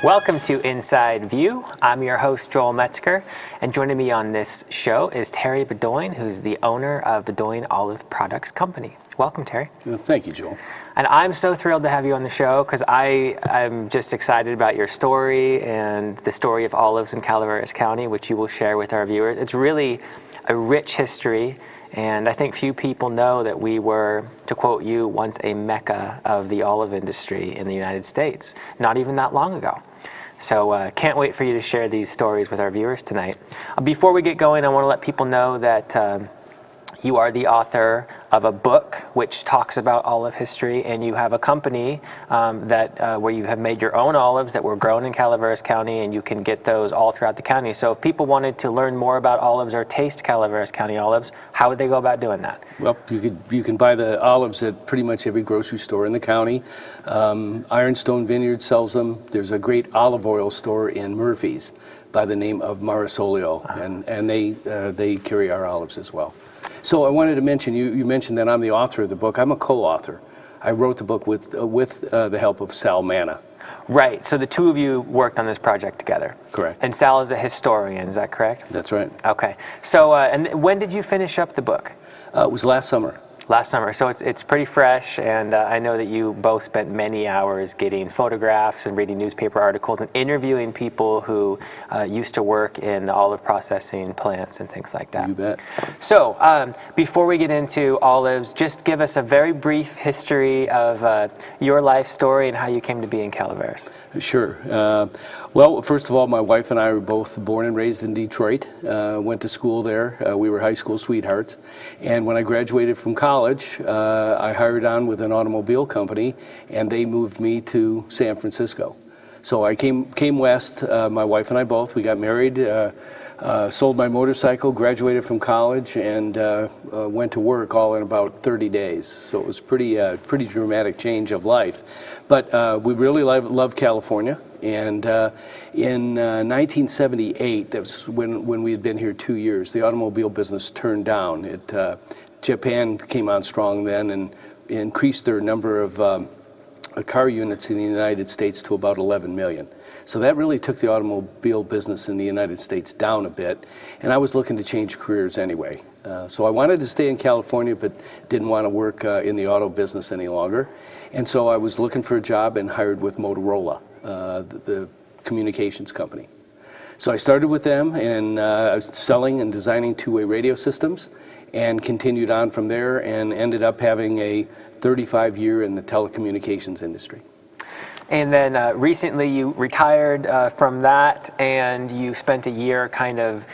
Welcome to Inside View. I'm your host, Joel Metzger, and joining me on this show is Terry Beaudoin, who's the owner of Beaudoin Olive Products Company. Welcome, Terry. Thank you, Joel. And I'm so thrilled to have you on the show because I'm just excited about your story and the story of olives in Calaveras County, which you will share with our viewers. It's really a rich history, and I think few people know that we were, to quote you, once a mecca of the olive industry in the United States, not even that long ago. So can't wait for you to share these stories with our viewers tonight. Before we get going, I want to let people know that you are the author of a book which talks about olive history, and you have a company where you have made your own olives that were grown in Calaveras County, and you can get those all throughout the county. So if people wanted to learn more about olives or taste Calaveras County olives, how would they go about doing that? Well, you can buy the olives at pretty much every grocery store in the county. Ironstone Vineyard sells them. There's a great olive oil store in Murphy's by the name of Marisolio, and they carry our olives as well. So I wanted to mention, you mentioned that I'm the author of the book. I'm a co-author. I wrote the book with the help of Sal Manna. Right, so the two of you worked on this project together. Correct. And Sal is a historian, is that correct? That's right. Okay, so and when did you finish up the book? It was last summer. Last summer, so it's pretty fresh, and I know that you both spent many hours getting photographs and reading newspaper articles and interviewing people who used to work in the olive processing plants and things like that. You bet. So before we get into olives, just give us a very brief history of your life story and how you came to be in Calaveras. Sure. Well, first of all, my wife and I were both born and raised in Detroit, went to school there. We were high school sweethearts. And when I graduated from college, I hired on with an automobile company, and they moved me to San Francisco. So I came west, my wife and I both. We got married, sold my motorcycle, graduated from college, and went to work all in about 30 days. So it was pretty dramatic change of life. But we really loved California. And in 1978, that was when we had been here 2 years, the automobile business turned down. Japan came on strong then and increased their number of car units in the United States to about 11 million. So that really took the automobile business in the United States down a bit, and I was looking to change careers anyway. So I wanted to stay in California, but didn't want to work in the auto business any longer. And so I was looking for a job and hired with Motorola, the communications company. So I started with them, and I was selling and designing two-way radio systems, and continued on from there and ended up having a 35-year in the telecommunications industry. And then recently you retired from that, and you spent a year kind of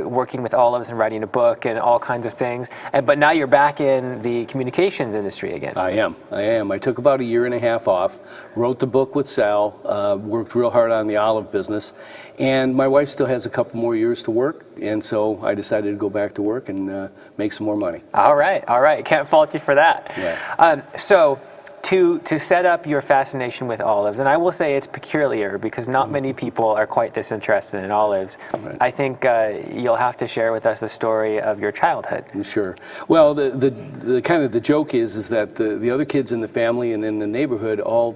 working with olives and writing a book and all kinds of things. But now you're back in the communications industry again. I am. I took about a year and a half off, wrote the book with Sal, worked real hard on the olive business, and my wife still has a couple more years to work, and so I decided to go back to work and make some more money. All right. Can't fault you for that. Yeah. So to set up your fascination with olives, and I will say it's peculiar because not many people are quite this interested in olives. Right. I think you'll have to share with us the story of your childhood. Sure. Well, the kind of the joke is that the other kids in the family and in the neighborhood all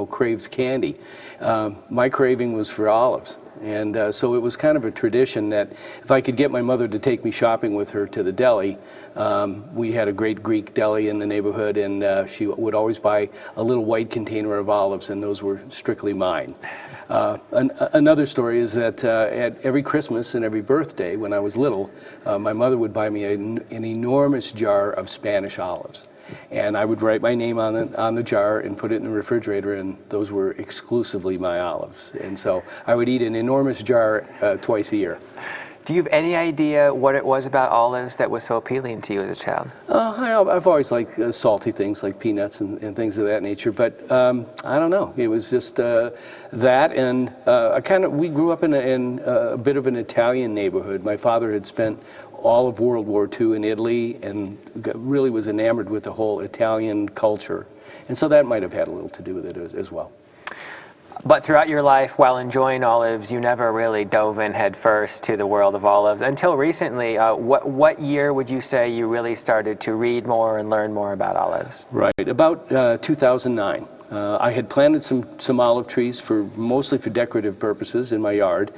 craved candy. My craving was for olives. And so it was kind of a tradition that if I could get my mother to take me shopping with her to the deli, we had a great Greek deli in the neighborhood, and she would always buy a little white container of olives, and those were strictly mine. Another story is that at every Christmas and every birthday when I was little, my mother would buy me an enormous jar of Spanish olives. And I would write my name on the jar and put it in the refrigerator, and those were exclusively my olives. And so I would eat an enormous jar twice a year. Do you have any idea what it was about olives that was so appealing to you as a child? I've always liked salty things like peanuts and things of that nature, but I don't know. It was just that, and we grew up in a bit of an Italian neighborhood. My father had spent all of World War II in Italy and really was enamored with the whole Italian culture. And so that might have had a little to do with it as well. But throughout your life, while enjoying olives, you never really dove in head first to the world of olives until recently. What year would you say you really started to read more and learn more about olives? Right, about 2009. I had planted some olive trees mostly for decorative purposes in my yard.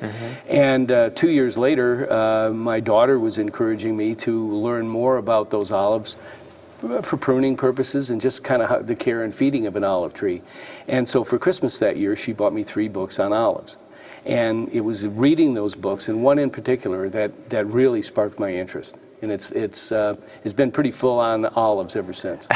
And 2 years later, my daughter was encouraging me to learn more about those olives for pruning purposes and just kind of the care and feeding of an olive tree. And so for Christmas that year, she bought me 3 books on olives. And it was reading those books, and one in particular, that really sparked my interest. And it's been pretty full on olives ever since.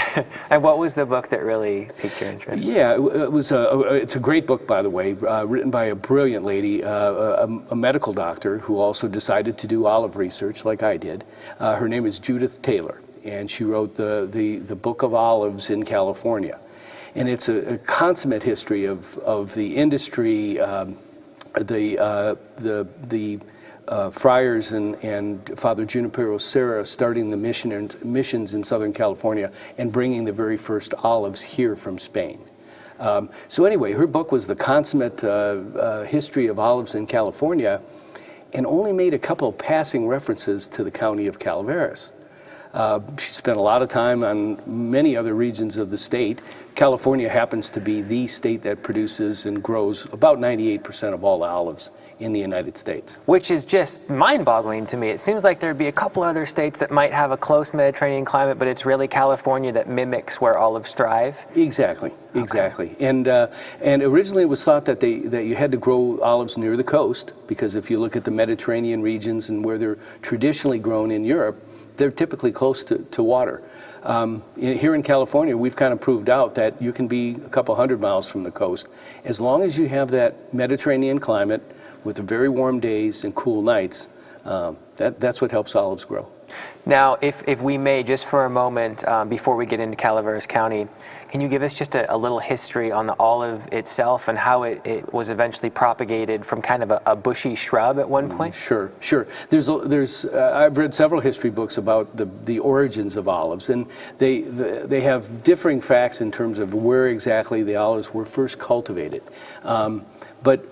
And what was the book that really piqued your interest? Yeah, it's a great book, by the way, written by a brilliant lady, a medical doctor who also decided to do olive research like I did. Her name is Judith Taylor, and she wrote the Book of Olives in California. And it's a consummate history of the industry, the friars and Father Junipero Serra starting the missions in Southern California and bringing the very first olives here from Spain. So anyway, her book was the consummate history of olives in California, and only made a couple of passing references to the county of Calaveras. She spent a lot of time on many other regions of the state. California happens to be the state that produces and grows about 98% of all olives in the United States. Which is just mind-boggling to me. It seems like there'd be a couple other states that might have a close Mediterranean climate, but it's really California that mimics where olives thrive. Exactly. And originally it was thought that you had to grow olives near the coast, because if you look at the Mediterranean regions and where they're traditionally grown in Europe, they're typically close to water. Here in California, we've kind of proved out that you can be a couple hundred miles from the coast. As long as you have that Mediterranean climate with the very warm days and cool nights, that's what helps olives grow. Now, if we may, just for a moment, before we get into Calaveras County, can you give us just a little history on the olive itself and how it was eventually propagated from kind of a bushy shrub at one point? Sure. I've read several history books about the origins of olives, and they have differing facts in terms of where exactly the olives were first cultivated. But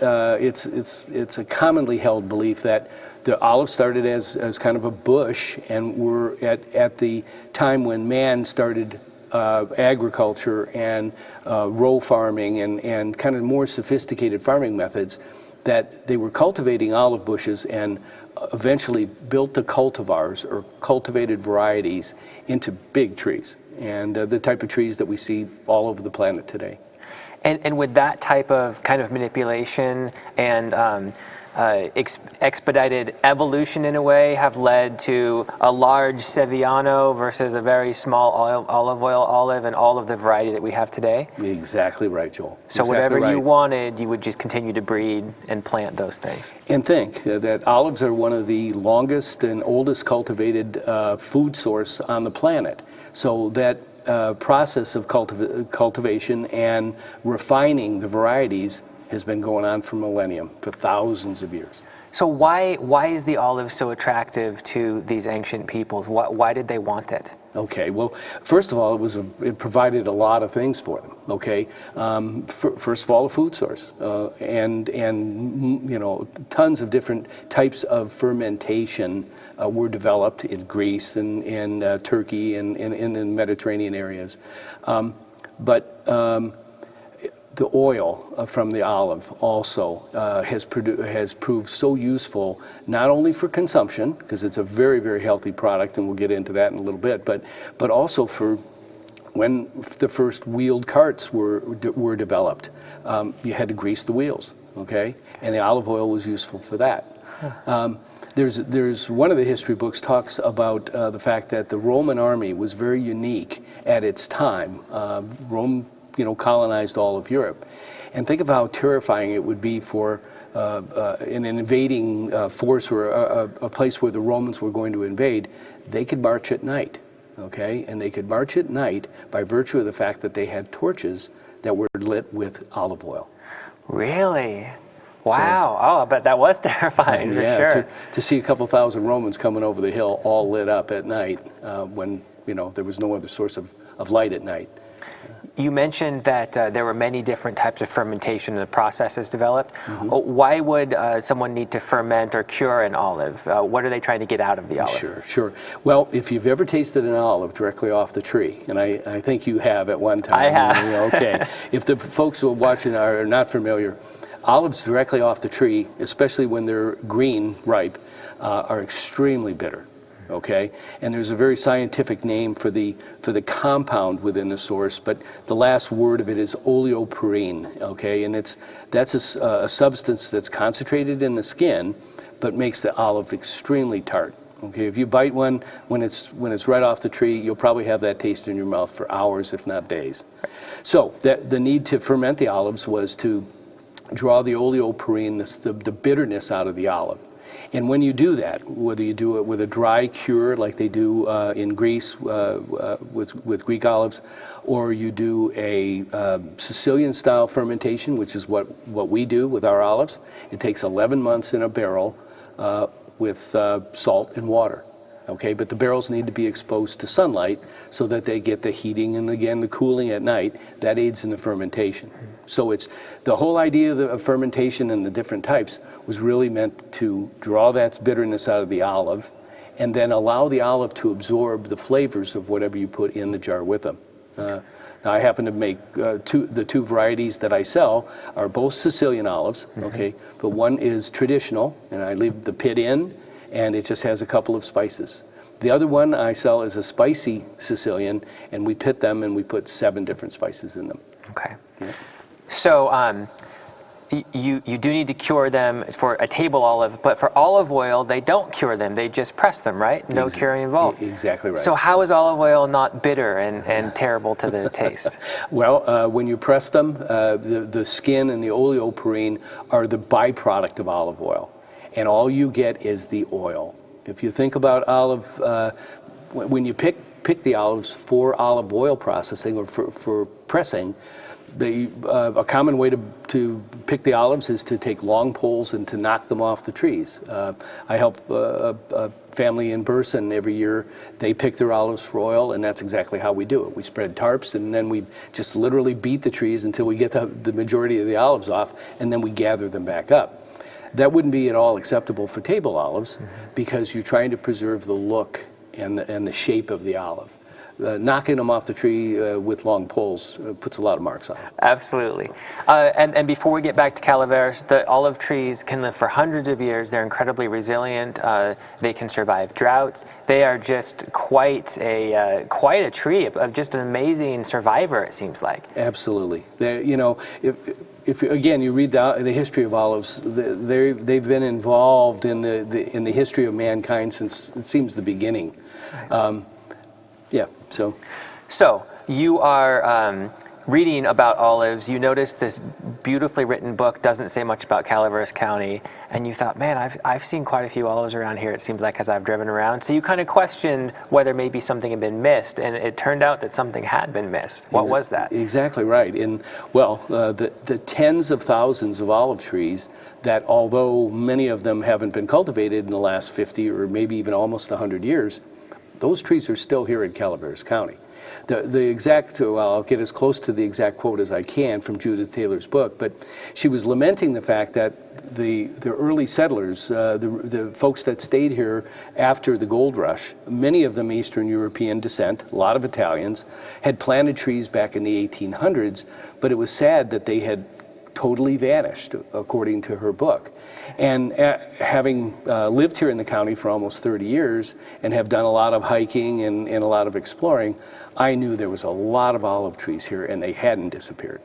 it's a commonly held belief that the olive started as kind of a bush, and were at the time when man started agriculture and row farming and kind of more sophisticated farming methods, that they were cultivating olive bushes and eventually built the cultivars or cultivated varieties into big trees, and the type of trees that we see all over the planet today. And would that type of kind of manipulation and expedited evolution in a way have led to a large Sevillano versus a very small olive oil olive and all of the variety that we have today? Exactly right, Joel. So exactly whatever right. you wanted, you would just continue to breed and plant those things. And think that olives are one of the longest and oldest cultivated food source on the planet. So that process of cultivation and refining the varieties has been going on for millennium, for thousands of years. So why is the olive so attractive to these ancient peoples? Why did they want it? Okay, well, first of all, it provided a lot of things for them. Okay, first of all, a food source, and you know, tons of different types of fermentation were developed in Greece and in Turkey and in the Mediterranean areas, but the oil from the olive also has proved so useful, not only for consumption, because it's a very, very healthy product, and we'll get into that in a little bit, but also for when the first wheeled carts were developed. You had to grease the wheels, okay? And the olive oil was useful for that. There's one of the history books talks about the fact that the Roman army was very unique at its time. Rome, colonized all of Europe. And think of how terrifying it would be for an invading force or a place where the Romans were going to invade. They could march at night, okay? And they could march at night by virtue of the fact that they had torches that were lit with olive oil. Really? Wow. I bet that was terrifying, for sure. To see a couple thousand Romans coming over the hill all lit up at night when, there was no other source of light at night. You mentioned that there were many different types of fermentation and the processes developed. Why would someone need to ferment or cure an olive? What are they trying to get out of the olive? Sure. Well, if you've ever tasted an olive directly off the tree, and I think you have at one time. I have. Okay. If the folks who are watching are not familiar, olives directly off the tree, especially when they're green, ripe, are extremely bitter. Okay, and there's a very scientific name for the compound within the source, but the last word of it is oleoperine. Okay, and that's a substance that's concentrated in the skin, but makes the olive extremely tart. Okay, if you bite one when it's right off the tree, you'll probably have that taste in your mouth for hours, if not days. So the need to ferment the olives was to draw the oleoperine, the bitterness out of the olive. And when you do that, whether you do it with a dry cure like they do in Greece with Greek olives, or you do a Sicilian-style fermentation, which is what we do with our olives, it takes 11 months in a barrel with salt and water. Okay, but the barrels need to be exposed to sunlight so that they get the heating and again the cooling at night. That aids in the fermentation. So it's the whole idea of fermentation and the different types was really meant to draw that bitterness out of the olive and then allow the olive to absorb the flavors of whatever you put in the jar with them. Now I happen to make the two varieties that I sell are both Sicilian olives, okay, but one is traditional and I leave the pit in and it just has a couple of spices. The other one I sell is a spicy Sicilian, and we pit them and we put 7 different spices in them. Okay. Yeah. So you do need to cure them for a table olive, but for olive oil, they don't cure them. They just press them, right? No curing involved. Exactly right. So how is olive oil not bitter and terrible to the taste? Well, when you press them, the skin and the oleoperine are the byproduct of olive oil. And all you get is the oil. If you think about olive, when you pick the olives for olive oil processing or for pressing, a common way to pick the olives is to take long poles and to knock them off the trees. I help a family in Burson every year. They pick their olives for oil, and that's exactly how we do it. We spread tarps, and then we just literally beat the trees until we get the majority of the olives off, and then we gather them back up. That wouldn't be at all acceptable for table olives because you're trying to preserve the look and the shape of the olive. Knocking them off the tree with long poles puts a lot of marks on it. Absolutely. And before we get back to Calaveras, the olive trees can live for hundreds of years. They're incredibly resilient. They can survive droughts. They are just quite a tree, just an amazing survivor, it seems like. Absolutely. If again you read the history of olives, they've been involved in the history of mankind since it seems the beginning. Yeah. So you are reading about olives. You noticed this beautifully written book doesn't say much about Calaveras County, and you thought, man, I've seen quite a few olives around here. It seems like as I've driven around. So you kind of questioned whether maybe something had been missed, and it turned out that something had been missed. What was that? Exactly right. The tens of thousands of olive trees that, although many of them haven't been cultivated in the last 50 or maybe even almost 100 years, those trees are still here in Calaveras County. I'll get as close to the exact quote as I can from Judith Taylor's book, but she was lamenting the fact that the early settlers, the folks that stayed here after the gold rush, many of them Eastern European descent, a lot of Italians, had planted trees back in the 1800s, but it was sad that they had totally vanished, according to her book. And having lived here in the county for almost 30 years and have done a lot of hiking and a lot of exploring, I knew there was a lot of olive trees here and they hadn't disappeared.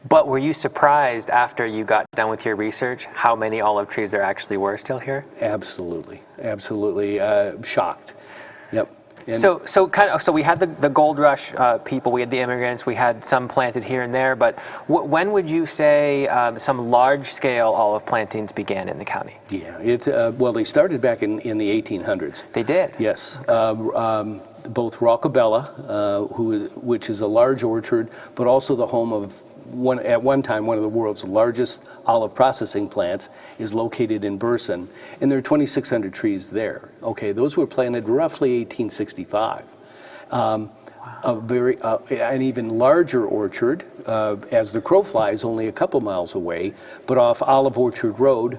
But were you surprised after you got done with your research how many olive trees there actually were still here? Absolutely. Shocked. Yep. So we had the gold rush people, we had the immigrants, we had some planted here and there, but when would you say some large-scale olive plantings began in the county? Yeah, they started back in the 1800s. They did? Yes. Both Roccabella, which is a large orchard, but also the home of at one time one of the world's largest olive processing plants, is located in Burson, and there are 2,600 trees there. Okay, those were planted roughly 1865. An even larger orchard, as the crow flies, only a couple miles away, but off Olive Orchard Road,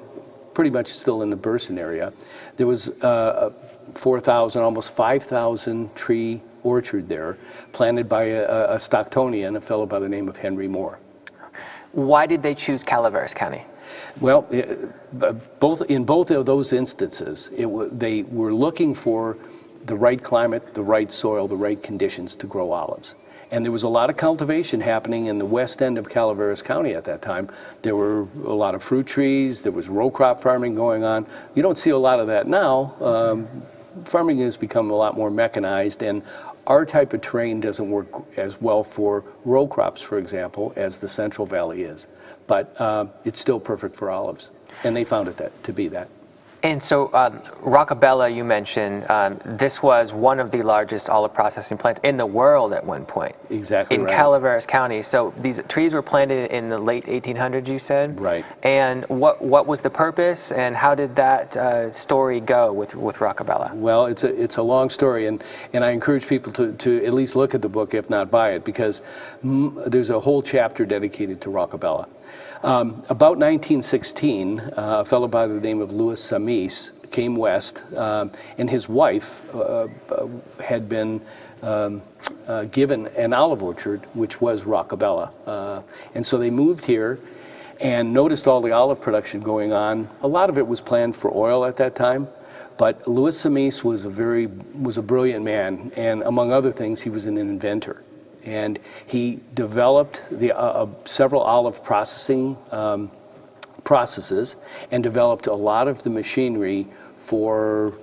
pretty much still in the Burson area. There was 4,000, almost 5,000 tree orchard there, planted by a Stocktonian, a fellow by the name of Henry Moore. Why did they choose Calaveras County? Well, in both of those instances, they were looking for the right climate, the right soil, the right conditions to grow olives. And there was a lot of cultivation happening in the west end of Calaveras County at that time. There were a lot of fruit trees, there was row crop farming going on. You don't see a lot of that now. Farming has become a lot more mechanized, and our type of terrain doesn't work as well for row crops, for example, as the Central Valley is. But it's still perfect for olives, and they found it to be that. And so Roccabella, you mentioned, this was one of the largest olive processing plants in the world at one point. Exactly in right. Calaveras County. So these trees were planted in the late 1800s, you said? Right. And what was the purpose, and how did that story go with Roccabella? Well, it's a long story, and I encourage people to at least look at the book, if not buy it, because there's a whole chapter dedicated to Roccabella. About 1916, a fellow by the name of Louis Samis came west, and his wife had been given an olive orchard, which was Roccabella. And so they moved here and noticed all the olive production going on. A lot of it was planned for oil at that time, but Louis Samis was a brilliant man, and among other things, he was an inventor. And he developed several olive processing processes and developed a lot of the machinery for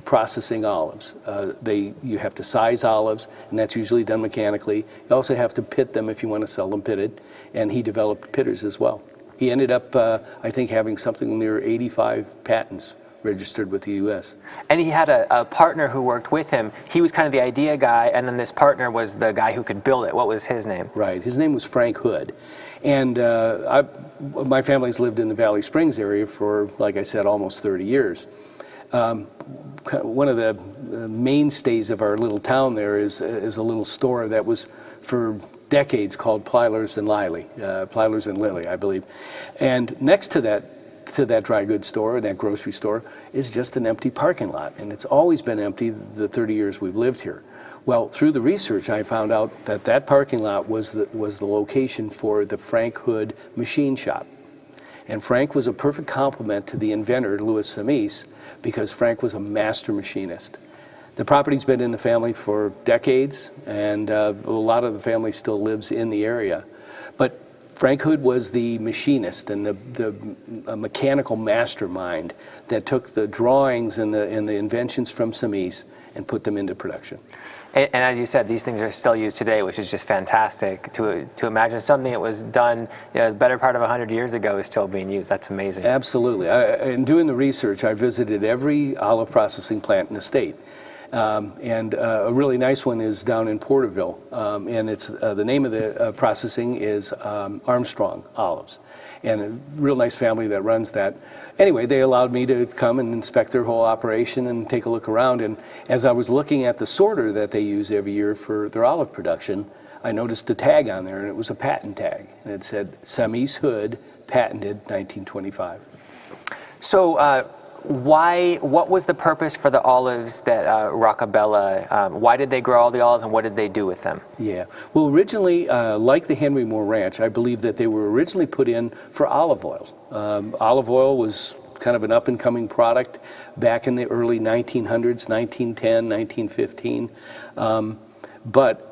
processing olives. You have to size olives, and that's usually done mechanically. You also have to pit them if you want to sell them pitted, and he developed pitters as well. He ended up, I think, having something near 85 patents registered with the U.S. And he had a partner who worked with him. He was kind of the idea guy, and then this partner was the guy who could build it. What was his name? Right. His name was Frank Hood. And my family's lived in the Valley Springs area for, like I said, almost 30 years. One of the mainstays of our little town there is a little store that was for decades called Plylers and Lilly, I believe. And next to that dry goods store, that grocery store, is just an empty parking lot. And it's always been empty the 30 years we've lived here. Well, through the research, I found out that parking lot was the location for the Frank Hood machine shop. And Frank was a perfect complement to the inventor, Louis Samis, because Frank was a master machinist. The property's been in the family for decades, and a lot of the family still lives in the area. But Frank Hood was the machinist and the mechanical mastermind that took the drawings and the inventions from Samis and put them into production. And as you said, these things are still used today, which is just fantastic. To imagine something that was done the better part of 100 years ago is still being used. That's amazing. Absolutely. In doing the research, I visited every olive processing plant in the state. And a really nice one is down in Porterville, and it's the name of the processing is Armstrong Olives, and a real nice family that runs that. Anyway, they allowed me to come and inspect their whole operation and take a look around, and as I was looking at the sorter that they use every year for their olive production, I noticed a tag on there, and it was a patent tag, and it said Samis Hood, patented 1925. So what was the purpose for the olives that Roccabella, why did they grow all the olives, and what did they do with them? Yeah, well, originally, like the Henry Moore Ranch, I believe that they were originally put in for olive oil. Olive oil was kind of an up-and-coming product back in the early 1900s, 1910, 1915. But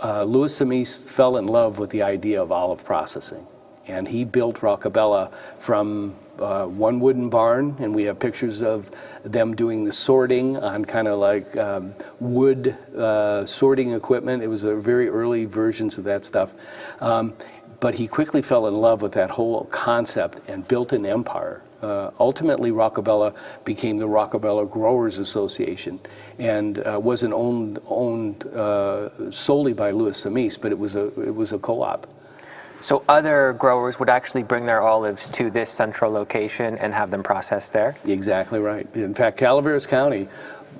Louis Samis fell in love with the idea of olive processing, and he built Roccabella from one wooden barn, and we have pictures of them doing the sorting on kind of like wood sorting equipment. It was a very early versions of that stuff. But he quickly fell in love with that whole concept and built an empire. Ultimately, Roccabella became the Roccabella Growers Association, and wasn't owned solely by Louis Samis, but it was a co-op. So other growers would actually bring their olives to this central location and have them processed there? Exactly right. In fact, Calaveras County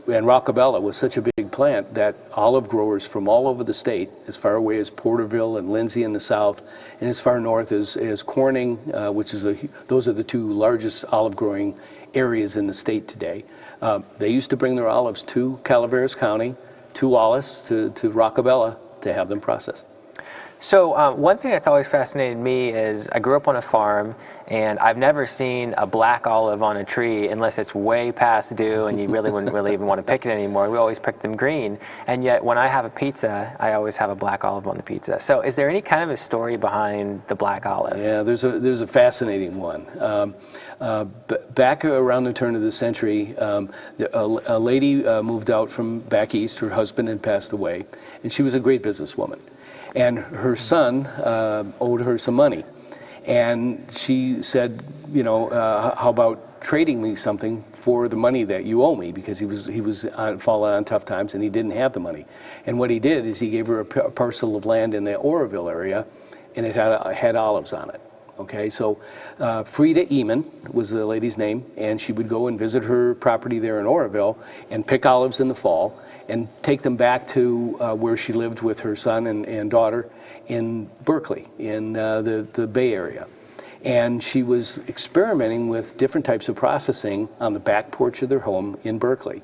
and Roccabella was such a big plant that olive growers from all over the state, as far away as Porterville and Lindsay in the south, and as far north as Corning, which is those are the two largest olive growing areas in the state today. They used to bring their olives to Calaveras County, to Wallace, to Roccabella to have them processed. So one thing that's always fascinated me is I grew up on a farm, and I've never seen a black olive on a tree unless it's way past due and you really wouldn't really even want to pick it anymore. We always pick them green, and yet when I have a pizza, I always have a black olive on the pizza. So is there any kind of a story behind the black olive? Yeah, there's a fascinating one. Back around the turn of the century, a lady moved out from back east. Her husband had passed away, and she was a great businesswoman. And her son owed her some money. And she said, how about trading me something for the money that you owe me? Because he was falling on tough times and he didn't have the money. And what he did is he gave her a parcel of land in the Oroville area, and it had olives on it. Okay, so Frida Eamon was the lady's name, and she would go and visit her property there in Oroville and pick olives in the fall and take them back to where she lived with her son and daughter in Berkeley, in the Bay Area. And she was experimenting with different types of processing on the back porch of their home in Berkeley.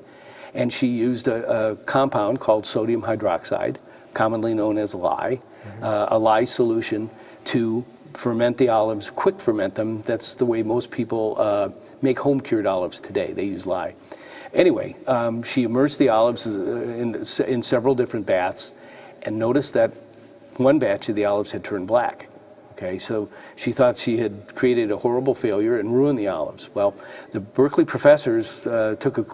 And she used a compound called sodium hydroxide, commonly known as lye, a lye solution to ferment the olives, quick ferment them. That's the way most people make home-cured olives today. They use lye. Anyway, she immersed the olives in several different baths and noticed that one batch of the olives had turned black. Okay, so she thought she had created a horrible failure and ruined the olives. Well, the Berkeley professors took a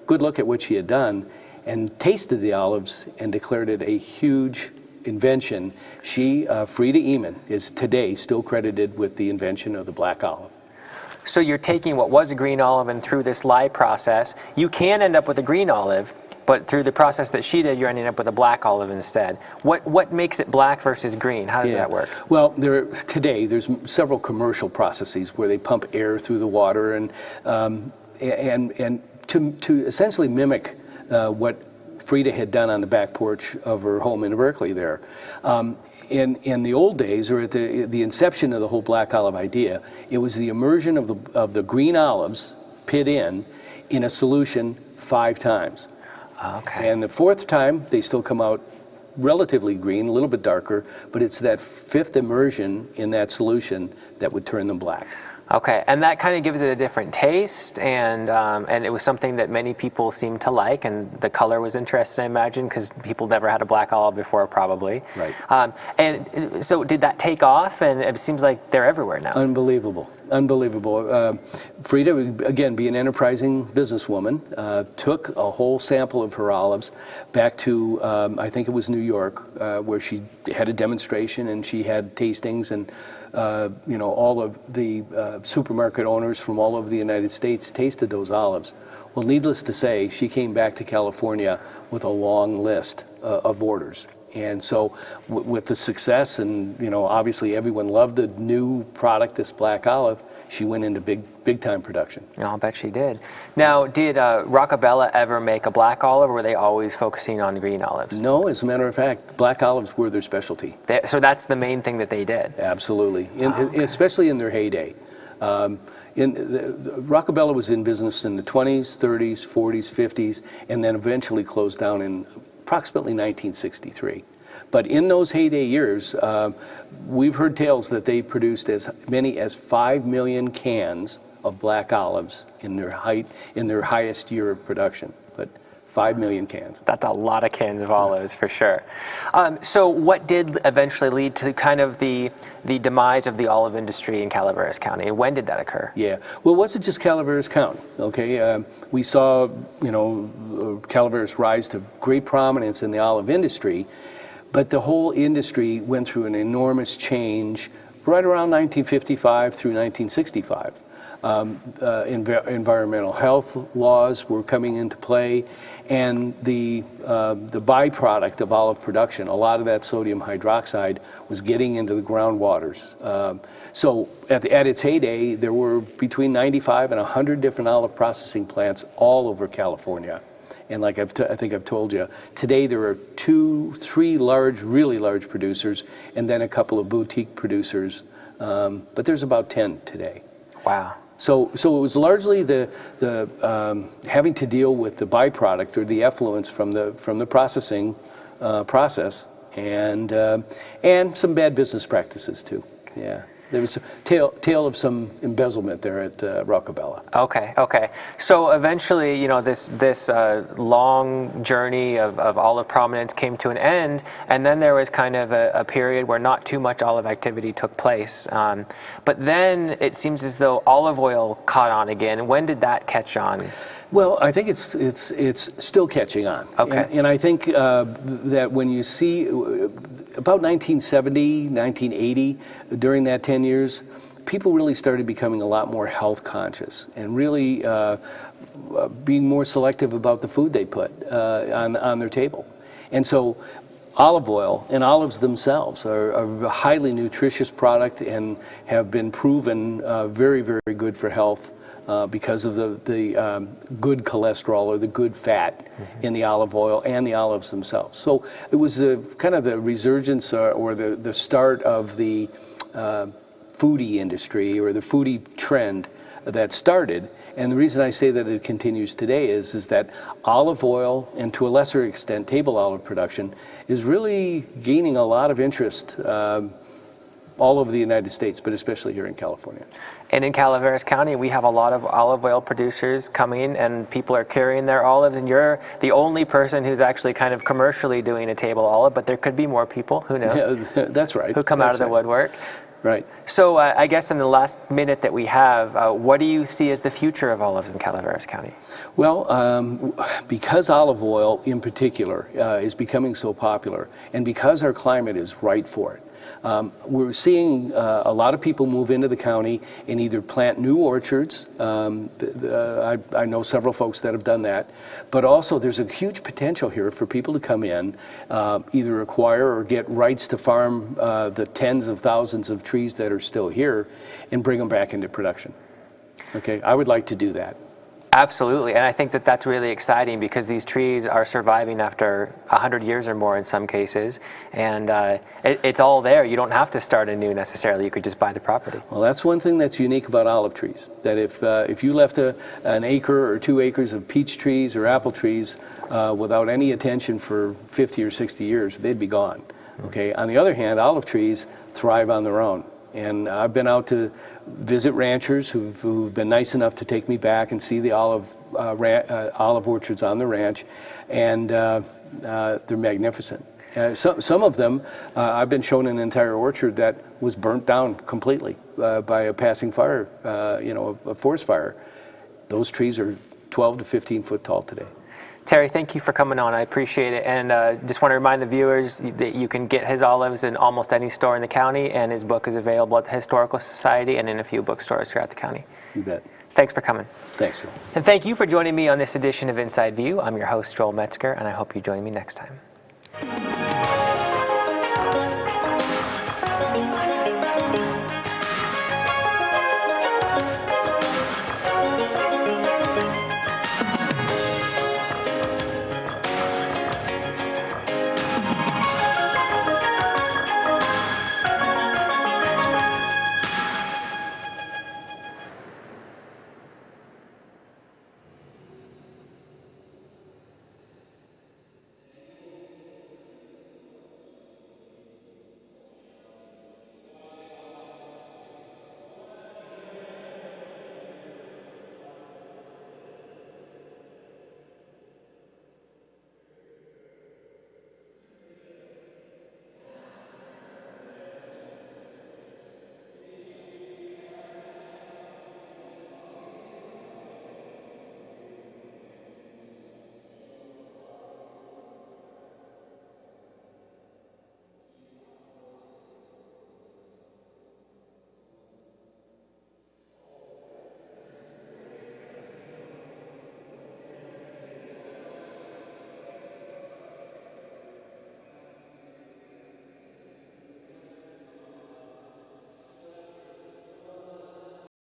good look at what she had done and tasted the olives and declared it a huge invention. She, Frida Eamon, is today still credited with the invention of the black olive. So you're taking what was a green olive, and through this lye process, you can end up with a green olive, but through the process that she did, you're ending up with a black olive instead. What makes it black versus green? How does that work? Well, today there's several commercial processes where they pump air through the water and to essentially mimic what Frida had done on the back porch of her home in Berkeley there. In the old days, or at the inception of the whole black olive idea, it was the immersion of the green olives, pit in a solution 5 times. Okay. And the 4th time, they still come out relatively green, a little bit darker, but it's that 5th immersion in that solution that would turn them black. Okay, and that kind of gives it a different taste, and it was something that many people seemed to like, and the color was interesting, I imagine, because people never had a black olive before, probably. Right. And so did that take off? And it seems like they're everywhere now. Unbelievable. Frida, again, being an enterprising businesswoman, took a whole sample of her olives back to, I think it was New York, where she had a demonstration and she had tastings, and all of the supermarket owners from all over the United States tasted those olives. Well, needless to say, she came back to California with a long list of orders. And so with the success, and obviously everyone loved the new product, this black olive, she went into big time production. I'll bet she did. Now, did Roccabella ever make a black olive, or were they always focusing on green olives? No, as a matter of fact, black olives were their specialty. So that's the main thing that they did? Absolutely, especially in their heyday. Roccabella was in business in the 20s, 30s, 40s, 50s, and then eventually closed down in approximately 1963. But in those heyday years, we've heard tales that they produced as many as 5 million cans of black olives in their highest year of production. But 5 million cans. That's a lot of cans of olives, for sure. So what did eventually lead to kind of the demise of the olive industry in Calaveras County? When did that occur? Yeah, well, it wasn't just Calaveras County, okay? We saw, Calaveras rise to great prominence in the olive industry, but the whole industry went through an enormous change right around 1955 through 1965. Environmental health laws were coming into play, and the byproduct of olive production, a lot of that sodium hydroxide, was getting into the groundwaters. So at its heyday, there were between 95 and 100 different olive processing plants all over California. And like I think I've told you, today there are 2, 3 really large producers, and then a couple of boutique producers. But there's about 10 today. Wow. So it was largely the having to deal with the byproduct or the effluents from the processing process, and some bad business practices too. Yeah. There was a tale of some embezzlement there at Roccabella. Okay. So eventually, you know, this long journey of olive prominence came to an end, and then there was kind of a period where not too much olive activity took place. But then it seems as though olive oil caught on again. When did that catch on? Well, I think it's still catching on. Okay. And I think that when you see about 1970, 1980, during that 10 years, people really started becoming a lot more health conscious and really being more selective about the food they put on their table. And so olive oil and olives themselves are a highly nutritious product and have been proven very, very good for health. Because of the good cholesterol or the good fat in the olive oil and the olives themselves. So it was kind of the resurgence or the start of the foodie industry or the foodie trend that started. And the reason I say that it continues today is that olive oil, and to a lesser extent table olive production, is really gaining a lot of interest all over the United States, but especially here in California. And in Calaveras County, we have a lot of olive oil producers coming, and people are carrying their olives, and you're the only person who's actually kind of commercially doing a table olive, but there could be more people, who knows? Yeah, that's right. Who come out of the woodwork. Right. So I guess in the last minute that we have, what do you see as the future of olives in Calaveras County? Well, because olive oil in particular is becoming so popular, and because our climate is right for it, we're seeing a lot of people move into the county and either plant new orchards. I know several folks that have done that, but also there's a huge potential here for people to come in, either acquire or get rights to farm the tens of thousands of trees that are still here and bring them back into production. Okay, I would like to do that. Absolutely, and I think that that's really exciting because these trees are surviving after 100 years or more in some cases, and it's all there. You don't have to start anew necessarily. You could just buy the property. Well, that's one thing that's unique about olive trees, that if you left an acre or 2 acres of peach trees or apple trees without any attention for 50 or 60 years, they'd be gone. Okay. On the other hand, olive trees thrive on their own. And I've been out to visit ranchers who've been nice enough to take me back and see the olive orchards on the ranch, and they're magnificent. Some of them, I've been shown an entire orchard that was burnt down completely by a passing fire, a forest fire. Those trees are 12 to 15 foot tall today. Terry, thank you for coming on. I appreciate it. And just want to remind the viewers that you can get his olives in almost any store in the county, and his book is available at the Historical Society and in a few bookstores throughout the county. You bet. Thanks for coming. Thanks, Phil. And thank you for joining me on this edition of Inside View. I'm your host, Joel Metzger, and I hope you join me next time.